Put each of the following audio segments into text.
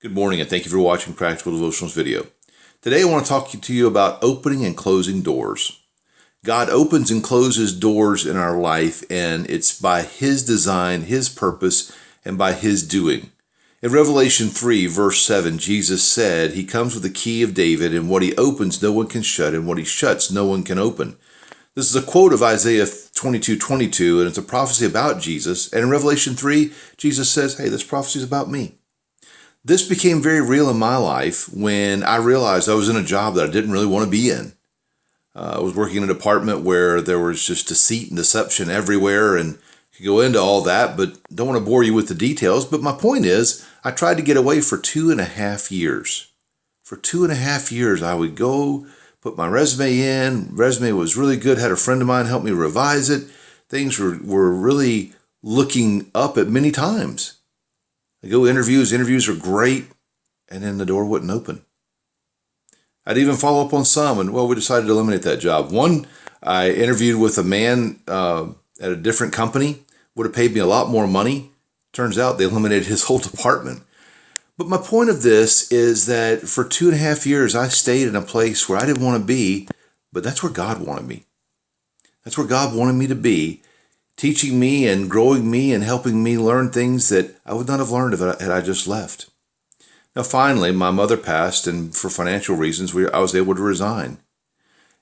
Good morning, and thank you for watching Practical Devotionals video. Today I want to talk to you about opening and closing doors. God opens and closes doors in our life, and it's by His design, His purpose, and by His doing. In Revelation 3, verse 7, Jesus said, He comes with the key of David, and what He opens no one can shut, and what He shuts no one can open. This is a quote of Isaiah 22:22, and it's a prophecy about Jesus. And in Revelation 3, Jesus says, hey, this prophecy is about me. This became very real in my life when I realized I was in a job that I didn't really want to be in. I was working in a department where there was just deceit and deception everywhere, and I could go into all that, but don't want to bore you with the details. But my point is, I tried to get away for 2.5 years. For 2.5 years, I would go put my resume in. Resume was really good. Had a friend of mine help me revise it. Things were really looking up at many times. I go interviews are great, and then the door wouldn't open. I'd even follow up on some, and we decided to eliminate that job. One, I interviewed with a man at a different company, would have paid me a lot more money. Turns out they eliminated his whole department. But my point of this is that for 2.5 years, I stayed in a place where I didn't want to be, but that's where God wanted me. That's where God wanted me to be, teaching me and growing me and helping me learn things that I would not have learned had I just left. Now, finally, my mother passed, and for financial reasons, I was able to resign.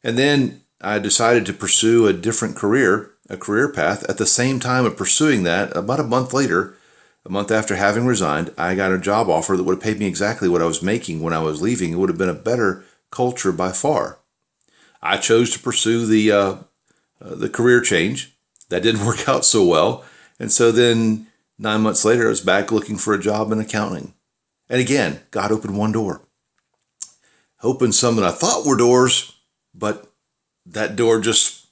And then I decided to pursue a different career, a career path. At the same time of pursuing that, about a month later, a month after having resigned, I got a job offer that would have paid me exactly what I was making when I was leaving. It would have been a better culture by far. I chose to pursue the career change. That didn't work out so well. And so then 9 months later, I was back looking for a job in accounting. And again, God opened one door. Opened some that I thought were doors, but that door just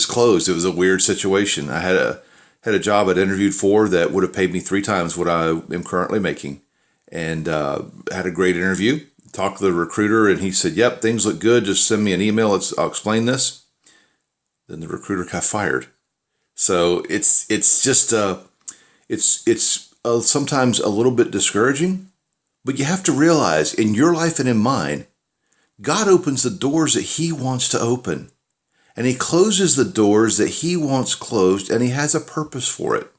closed. It was a weird situation. I had a job I'd interviewed for that would have paid me 3 times what I am currently making. And had a great interview. Talked to the recruiter, and he said, yep, things look good. Just send me an email. I'll explain this. Then the recruiter got fired. So it's just sometimes a little bit discouraging, but you have to realize in your life and in mine, God opens the doors that He wants to open, and He closes the doors that He wants closed, and He has a purpose for it.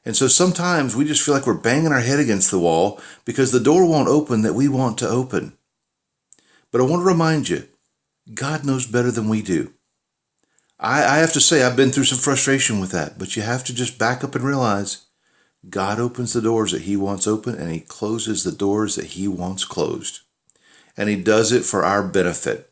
And so sometimes we just feel like we're banging our head against the wall because the door won't open that we want to open. But I want to remind you, God knows better than we do. I have to say, I've been through some frustration with that, but you have to just back up and realize God opens the doors that He wants open, and He closes the doors that He wants closed. And He does it for our benefit.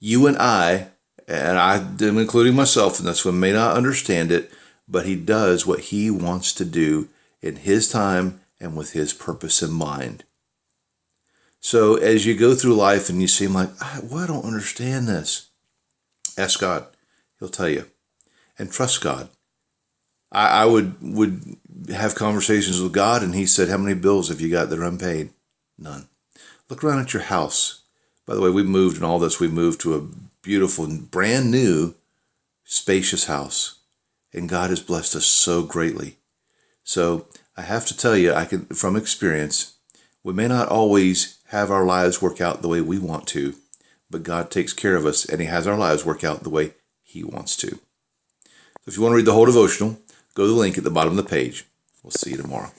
You and I am including myself, and this one may not understand it, but He does what He wants to do in His time and with His purpose in mind. So as you go through life and you seem like, I don't understand this, ask God. He'll tell you. And trust God. I would have conversations with God, and He said, how many bills have you got that are unpaid? None. Look around at your house. By the way, we moved and all this. We moved to a beautiful, brand new, spacious house. And God has blessed us so greatly. So I have to tell you, from experience, we may not always have our lives work out the way we want to, but God takes care of us, and He has our lives work out the way He wants to. So if you want to read the whole devotional, go to the link at the bottom of the page. We'll see you tomorrow.